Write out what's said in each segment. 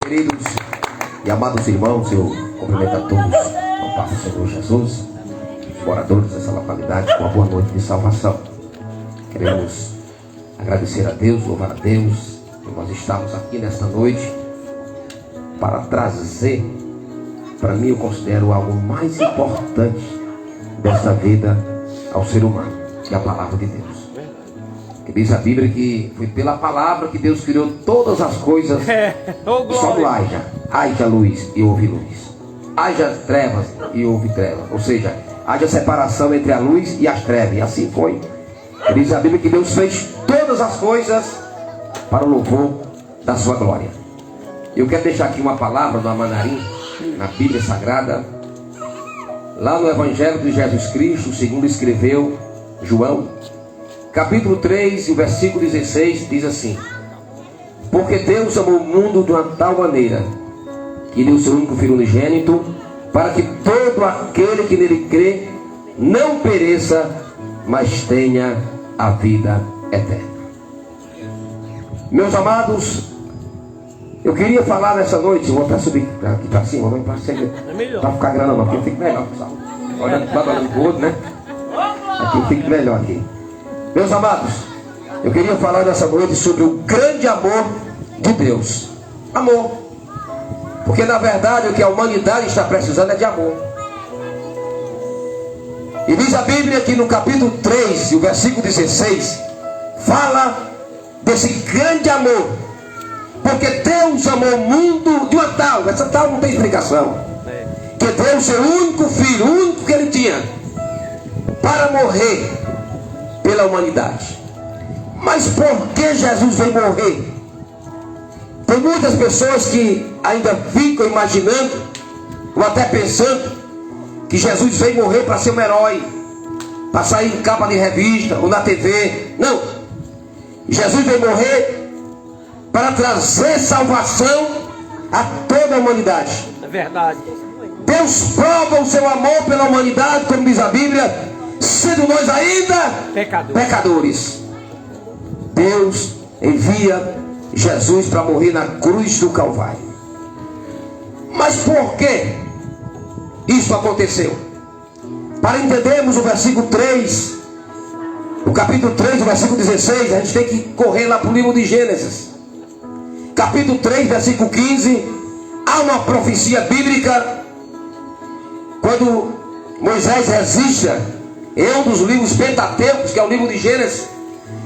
Queridos e amados irmãos, eu cumprimento a todos ao passo do Senhor Jesus, os moradores dessa localidade, com uma boa noite de salvação. Queremos agradecer a Deus, louvar a Deus, que nós estamos aqui nesta noite para trazer, para mim eu considero algo mais importante desta vida ao ser humano, que é a palavra de Deus. Que diz a Bíblia que foi pela palavra que Deus criou todas as coisas. Só do haja luz e houve luz, haja trevas e houve trevas, ou seja, haja separação entre a luz e as trevas, e assim foi. Diz a Bíblia que Deus fez todas as coisas para o louvor da sua glória. Eu quero deixar aqui uma palavra do Amanarim, na Bíblia Sagrada, lá no Evangelho de Jesus Cristo, segundo escreveu João, capítulo 3, e o versículo 16, diz assim: porque Deus amou o mundo de uma tal maneira que deu o seu único Filho unigênito, para que todo aquele que nele crê não pereça, mas tenha a vida eterna. Meus amados, eu queria falar nessa noite, vou até subir aqui para cima, não para ficar grande não, aqui eu fico melhor, pessoal. Olha para o outro, né? Aqui eu fico melhor aqui. Meus amados, eu queria falar nessa noite sobre o grande amor de Deus. Amor. Porque na verdade o que a humanidade está precisando é de amor. E diz a Bíblia que no capítulo 3, e o versículo 16, fala desse grande amor. Porque Deus amou o mundo de uma tal, essa tal não tem explicação, que deu o seu único filho, o único que ele tinha, para morrer pela humanidade. Mas por que Jesus veio morrer? Tem muitas pessoas que ainda ficam imaginando, ou até pensando, que Jesus veio morrer para ser um herói, para sair em capa de revista ou na TV. Não. Jesus veio morrer para trazer salvação a toda a humanidade. É verdade. Deus prova o seu amor pela humanidade, como diz a Bíblia, sendo nós ainda pecadores. Deus envia Jesus para morrer na cruz do Calvário. Mas por que isso aconteceu? Para entendermos o versículo 3, o capítulo 3, o versículo 16, a gente tem que correr lá para o livro de Gênesis. Capítulo 3, versículo 15, há uma profecia bíblica, quando Moisés registra, é um dos livros pentateucos, que é o livro de Gênesis,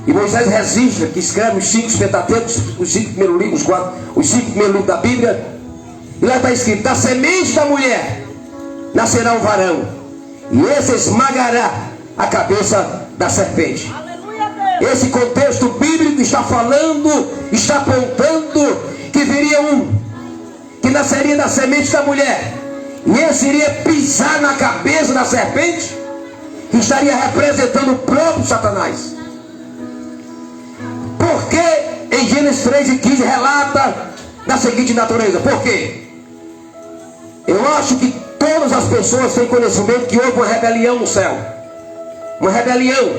e Moisés registra, que escreve os 5 pentateucos, os 5 primeiros livros, os 5 primeiros livros da Bíblia, e lá está escrito: da semente da mulher nascerá um varão, e esse esmagará a cabeça da serpente. Esse contexto bíblico está falando, está apontando que viria um, que nasceria da semente da mulher, e esse iria pisar na cabeça da serpente, que estaria representando o próprio Satanás. Porque em Gênesis 3 e 15 relata da seguinte natureza. Por quê? Eu acho que todas as pessoas têm conhecimento que houve uma rebelião no céu, uma rebelião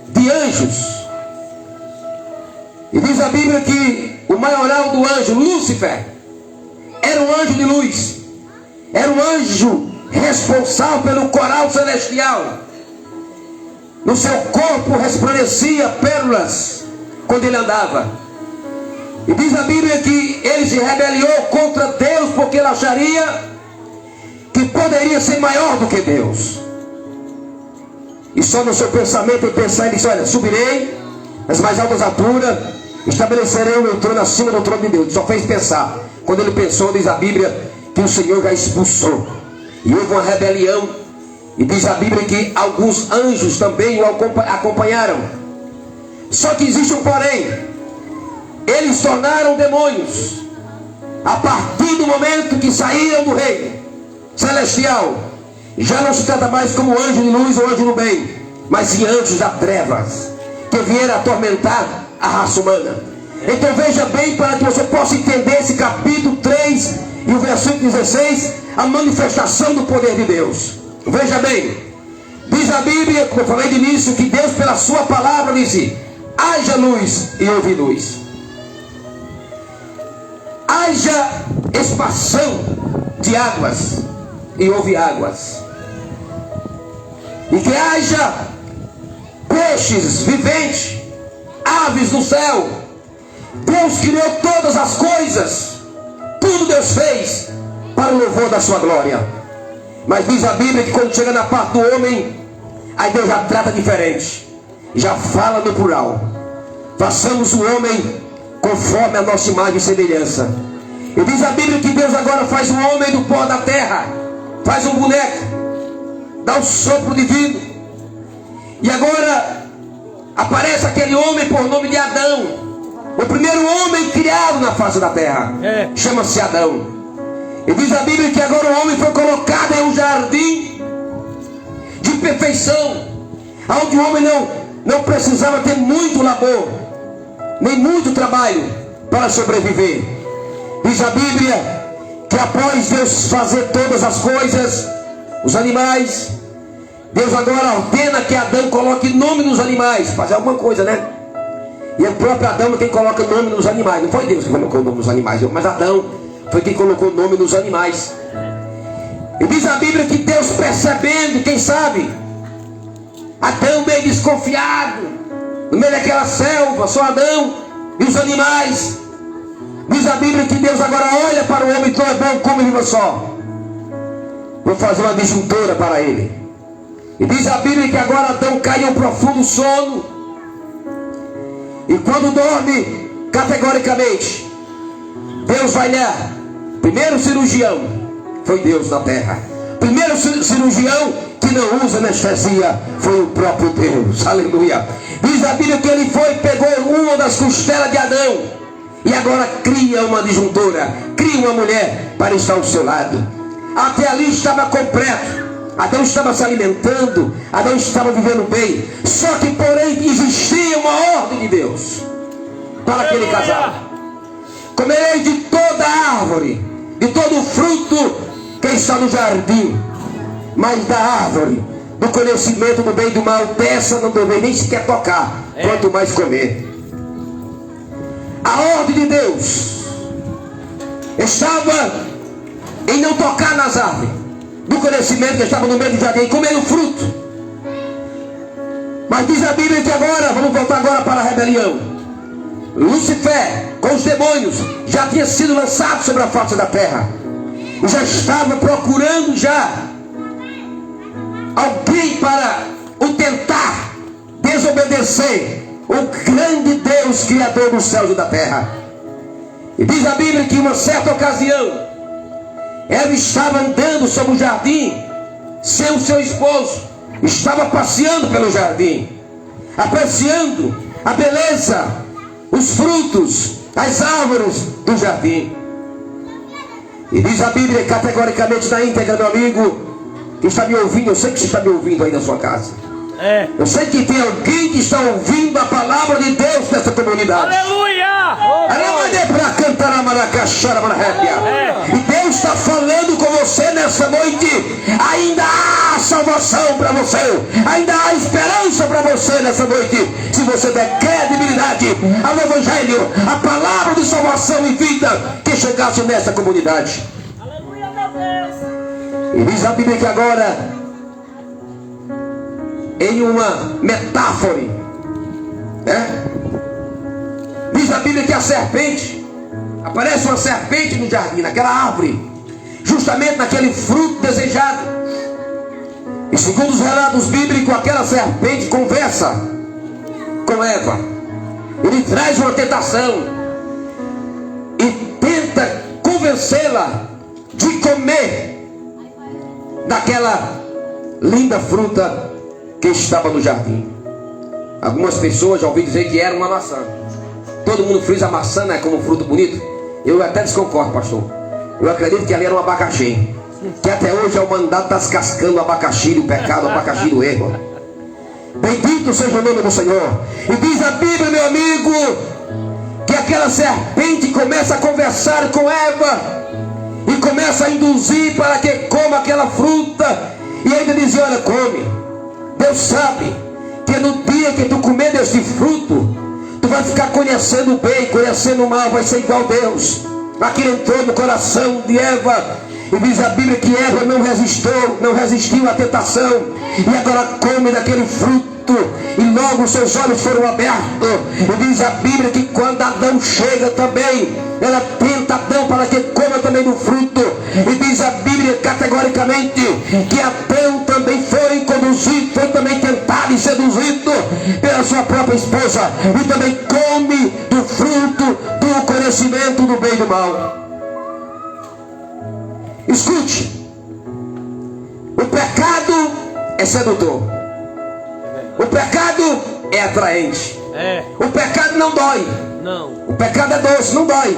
de anjos. E diz a Bíblia que o maioral do anjo, Lúcifer, era um anjo de luz, era um anjo responsável pelo coral celestial. No seu corpo resplandecia pérolas quando ele andava. E diz a Bíblia que ele se rebeliou contra Deus, porque ele acharia que poderia ser maior do que Deus. E só no seu pensamento ele pensava, ele disse: olha, subirei nas mais altas alturas, estabelecerei o meu trono acima do trono de Deus. Ele só fez pensar. Quando ele pensou, diz a Bíblia que o Senhor já expulsou, e houve uma rebelião. E diz a Bíblia que alguns anjos também o acompanharam. Só que existe um porém: eles tornaram demônios a partir do momento que saíram do reino celestial. Já não se trata mais como anjo de luz ou anjo do bem, mas sim anjos das trevas, que vieram atormentar a raça humana. Então veja bem, para que você possa entender esse capítulo 3 e o versículo 16, a manifestação do poder de Deus. Veja bem, diz a Bíblia, como eu falei de início, que Deus pela sua palavra disse: haja luz e houve luz. Haja expansão de águas, e houve águas. E que haja peixes viventes, aves do céu. Deus criou todas as coisas, tudo Deus fez para o louvor da sua glória. Mas diz a Bíblia que quando chega na parte do homem, aí Deus já trata diferente, já fala no plural. Façamos o homem conforme a nossa imagem e semelhança. E diz a Bíblia que Deus agora faz o homem do pó da terra, faz um boneco, dá um sopro divino. E agora aparece aquele homem por nome de Adão, o primeiro homem criado na face da terra. Chama-se Adão. E diz a Bíblia que agora o homem foi colocado em um jardim de perfeição, onde o homem não precisava ter muito labor, nem muito trabalho para sobreviver. Diz a Bíblia que após Deus fazer todas as coisas, os animais, Deus agora ordena que Adão coloque nome nos animais, fazer alguma coisa, né? E é o próprio Adão quem coloca nome nos animais. Não foi Deus que colocou nome nos animais, mas Adão foi quem colocou nome nos animais. E diz a Bíblia que Deus, percebendo, quem sabe, Adão meio desconfiado, no meio daquela selva, só Adão e os animais. Diz a Bíblia que Deus agora olha para o homem, então é bom como viva só. Vou fazer uma disjuntora para ele. E diz a Bíblia que agora Adão cai em um profundo sono. E quando dorme, categoricamente, Deus vai lá. Primeiro cirurgião foi Deus na terra. Primeiro cirurgião que não usa anestesia foi o próprio Deus. Aleluia. Diz a Bíblia que ele foi, pegou uma das costelas de Adão e agora cria uma disjuntora, cria uma mulher para estar ao seu lado. Até ali estava completo. Adão estava se alimentando, Adão estava vivendo bem. Só que porém existia uma ordem de Deus para aquele casal: comereis de toda árvore, de todo fruto que está no jardim, mas da árvore do conhecimento do bem e do mal, dessa não deveis nem sequer tocar, quanto mais comer. A ordem de Deus estava em não tocar nas árvores do conhecimento que estava no meio do jardim, e comer o fruto. Mas diz a Bíblia que agora, vamos voltar agora para a rebelião. Lúcifer, com os demônios, já tinha sido lançado sobre a face da terra, e já estava procurando já alguém para o tentar desobedecer o grande Deus, Criador dos céus e da terra. E diz a Bíblia que em uma certa ocasião, ela estava andando sobre o jardim sem o seu esposo, estava passeando pelo jardim, apreciando a beleza, os frutos, as árvores do jardim. E diz a Bíblia categoricamente na íntegra, meu amigo, que está me ouvindo, eu sei que você está me ouvindo aí na sua casa. Eu sei que tem alguém que está ouvindo a palavra de Deus nessa comunidade. Aleluia! E Deus está falando com você nessa noite. Ainda há salvação para você, ainda há esperança para você nessa noite, se você der credibilidade ao Evangelho, a palavra de salvação e vida que chegasse nessa comunidade. Aleluia, meu Deus! E diz a Bíblia que agora, em uma metáfora, diz a Bíblia que a serpente, aparece uma serpente no jardim, naquela árvore, justamente naquele fruto desejado. E segundo os relatos bíblicos, aquela serpente conversa com Eva. Ele traz uma tentação e tenta convencê-la de comer daquela linda fruta que estava no jardim. Algumas pessoas já ouvi dizer que era uma maçã. Todo mundo frisa a maçã, né, como um fruto bonito. Eu até desconcordo, pastor. Eu acredito que ali era um abacaxi, que até hoje a humanidade está descascando o abacaxi do pecado, o abacaxi do erro. Bendito seja o nome do Senhor. E diz a Bíblia, meu amigo, que aquela serpente começa a conversar com Eva e começa a induzir para que coma aquela fruta. E ainda dizia: olha, come. Deus sabe que no dia que tu comer desse fruto, tu vai ficar conhecendo o bem, conhecendo o mal, vai ser igual a Deus. Aquilo entrou no coração de Eva. E diz a Bíblia que Eva não resistiu à tentação. E agora come daquele fruto. E logo seus olhos foram abertos. E diz a Bíblia que quando Adão chega também, ela tenta Adão para que coma também do fruto. E diz a Bíblia categoricamente que Adão também foi conduzido, foi também tentado e seduzido pela sua própria esposa. E também come do fruto do conhecimento do bem e do mal. Escute, o pecado é sedutor, o pecado é atraente, o pecado não dói, o pecado é doce, não dói,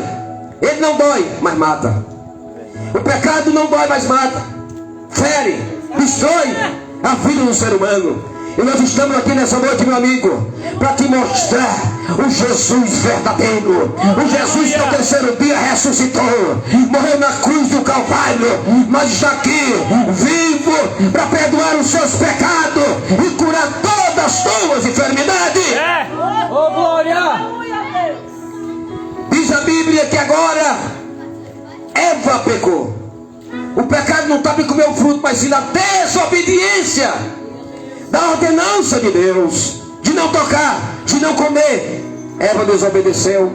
ele não dói, mas mata. O pecado não dói, mas mata, fere, destrói a vida do ser humano. E nós estamos aqui nessa noite, meu amigo, para te mostrar o Jesus verdadeiro, o Jesus que no terceiro dia ressuscitou, morreu na cruz do Calvário, mas está aqui vivo para perdoar os seus pecados e curar todas as tuas enfermidades. Oh, glória! Diz a Bíblia que agora Eva pecou. O pecado não está em comer o fruto, mas sim na desobediência da ordenança de Deus, de não tocar, de não comer. Eva desobedeceu,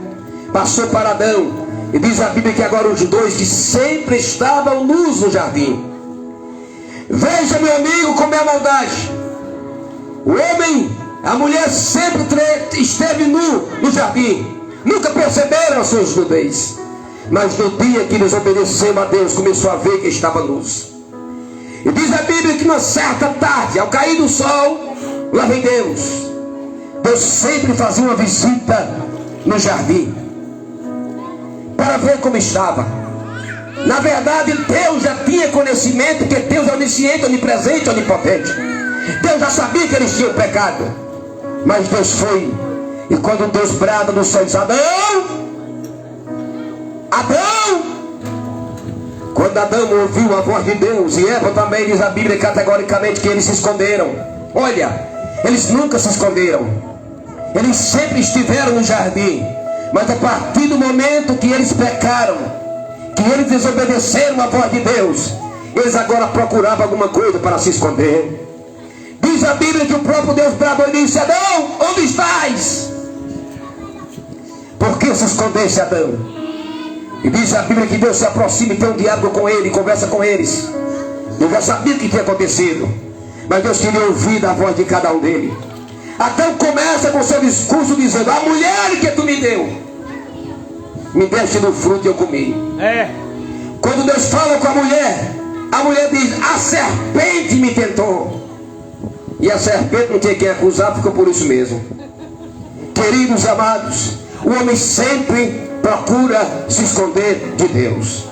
passou para Adão. E diz a Bíblia que agora os dois que sempre estavam nus no jardim. Veja, meu amigo, como é a maldade. O homem, a mulher sempre esteve nu no jardim. Nunca perceberam a sua nudez. Mas no dia que desobedeceu a Deus, começou a ver que estava nus. E diz a Bíblia que na certa tarde, ao cair do sol, lá vem Deus. Deus sempre fazia uma visita no jardim para ver como estava. Na verdade, Deus já tinha conhecimento, porque Deus é onisciente, onipresente, onipotente. Deus já sabia que eles tinham pecado. Mas Deus foi. E quando Deus brada no céu, diz: Adão! Adão! Quando Adão ouviu a voz de Deus, e Eva também, diz a Bíblia categoricamente que eles se esconderam. Olha, eles nunca se esconderam. Eles sempre estiveram no jardim. Mas a partir do momento que eles pecaram, que eles desobedeceram a voz de Deus, eles agora procuravam alguma coisa para se esconder. Diz a Bíblia que o próprio Deus bradou e disse: Adão, onde estás? Por que se escondeste, Adão? E diz a Bíblia que Deus se aproxima e tem um diálogo com ele, conversa com eles. Deus já sabia o que tinha acontecido, mas Deus queria ouvir a voz de cada um deles. Adão começa com seu discurso dizendo: a mulher que tu me deu, me deste do fruto e eu comi. Quando Deus fala com a mulher diz: a serpente me tentou. E a serpente não tinha quem acusar, ficou por isso mesmo. Queridos amados, o homem sempre procura se esconder de Deus.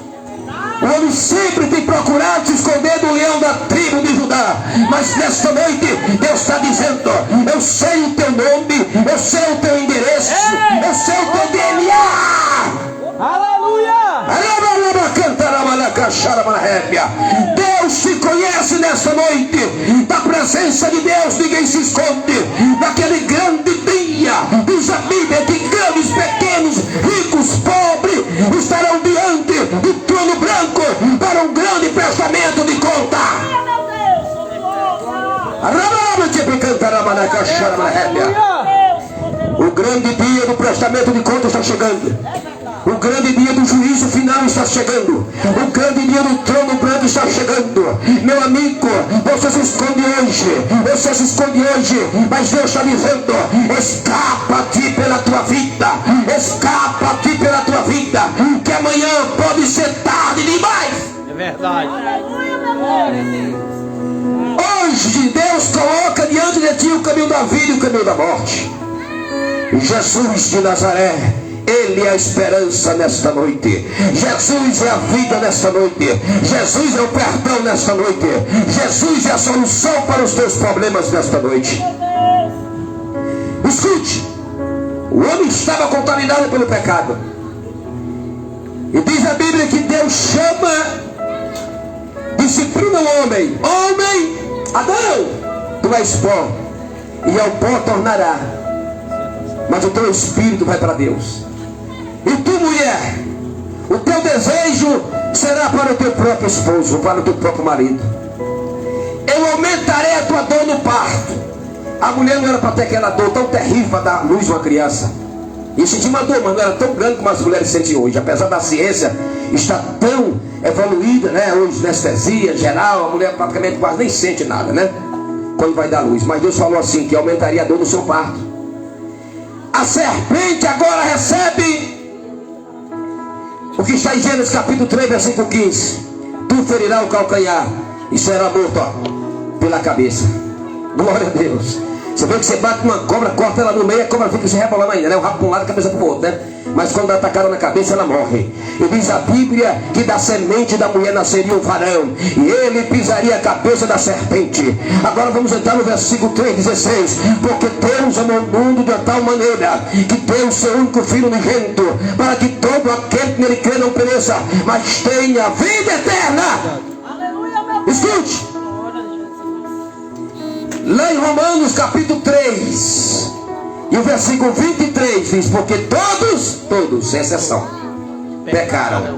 O homem sempre tem procurado se esconder do leão da tribo de Judá. Mas nesta noite Deus está dizendo: eu sei o teu nome, eu sei o teu endereço, eu sei o teu DNA. Aleluia! Deus te conhece nessa noite. Da presença de Deus ninguém se esconde. Naquele grande dia, diz a Bíblia que grandes, pequenos, ricos, pobres estarão diante do trono branco para um grande prestamento de conta. O grande dia do prestamento de conta está chegando. O grande dia do juízo final está chegando. O grande dia do trono branco está chegando. Meu amigo, você se esconde hoje. Você se esconde hoje. Mas Deus está dizendo: escapa-te pela tua vida. Escapa-te pela tua vida. Que amanhã pode ser tarde demais. É verdade. Hoje Deus coloca diante de ti o caminho da vida e o caminho da morte. Jesus de Nazaré, Ele é a esperança nesta noite. Jesus é a vida nesta noite. Jesus é o perdão nesta noite. Jesus é a solução para os teus problemas nesta noite. Escute, o homem estava contaminado pelo pecado. E diz a Bíblia que Deus chama, disciplina o homem: homem, Adão, tu és pó, e ao pó tornará, mas o teu espírito vai para Deus. E tu, mulher, O teu desejo será para o teu próprio esposo, para o teu próprio marido. Eu aumentarei a tua dor no parto. A mulher não era para ter aquela dor tão terrível para dar luz a uma criança. E sentia uma dor, mas não era tão grande como as mulheres sentem hoje. Apesar da ciência estar tão evoluída, né? Hoje, anestesia geral, a mulher praticamente quase nem sente nada, né? Quando vai dar luz. Mas Deus falou assim, que aumentaria a dor no seu parto. A serpente agora recebe o que está em Gênesis capítulo 3, versículo 15. Tu ferirás o calcanhar e será morto, ó, pela cabeça. Glória a Deus. Você vê que você bate numa cobra, corta ela no meio, a cobra fica se rebolando ainda, né? O rabo para um lado, a cabeça para o outro, né? Mas quando dá atacada na cabeça, ela morre. E diz a Bíblia que da semente da mulher nasceria um varão, e ele pisaria a cabeça da serpente. Agora vamos entrar no versículo 3:16. Porque Deus amou o mundo de tal maneira que deu o seu único filho unigênito, para que todo aquele que nele crê não pereça, mas tenha vida eterna. Aleluia, meu Deus. Escute. Lá em Romanos capítulo 3 e o versículo 23 diz: porque todos, sem exceção, pecaram,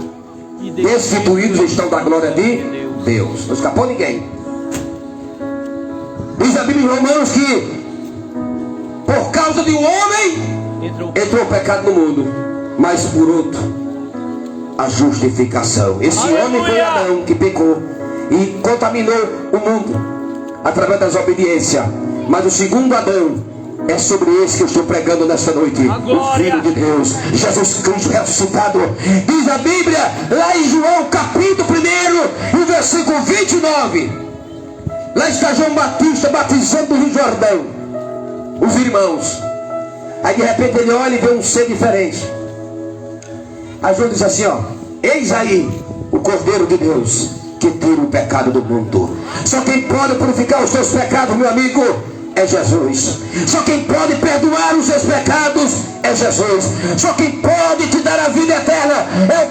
destituídos estão da glória de Deus. Não escapou ninguém. Diz a Bíblia em Romanos que por causa de um homem entrou o pecado no mundo, mas por outro a justificação. Esse homem foi Adão que pecou e contaminou o mundo através da desobediência. Mas o segundo Adão é sobre esse que eu estou pregando nesta noite. O Filho de Deus, Jesus Cristo ressuscitado. Diz a Bíblia lá em João capítulo 1 e versículo 29. Lá está João Batista batizando no Rio Jordão os irmãos. Aí de repente ele olha e vê um ser diferente. Aí João diz assim, ó: eis aí o Cordeiro de Deus que tira o pecado do mundo. Só quem pode purificar os teus pecados, meu amigo, é Jesus. Só quem pode perdoar os seus pecados é Jesus. Só quem pode te dar a vida eterna é o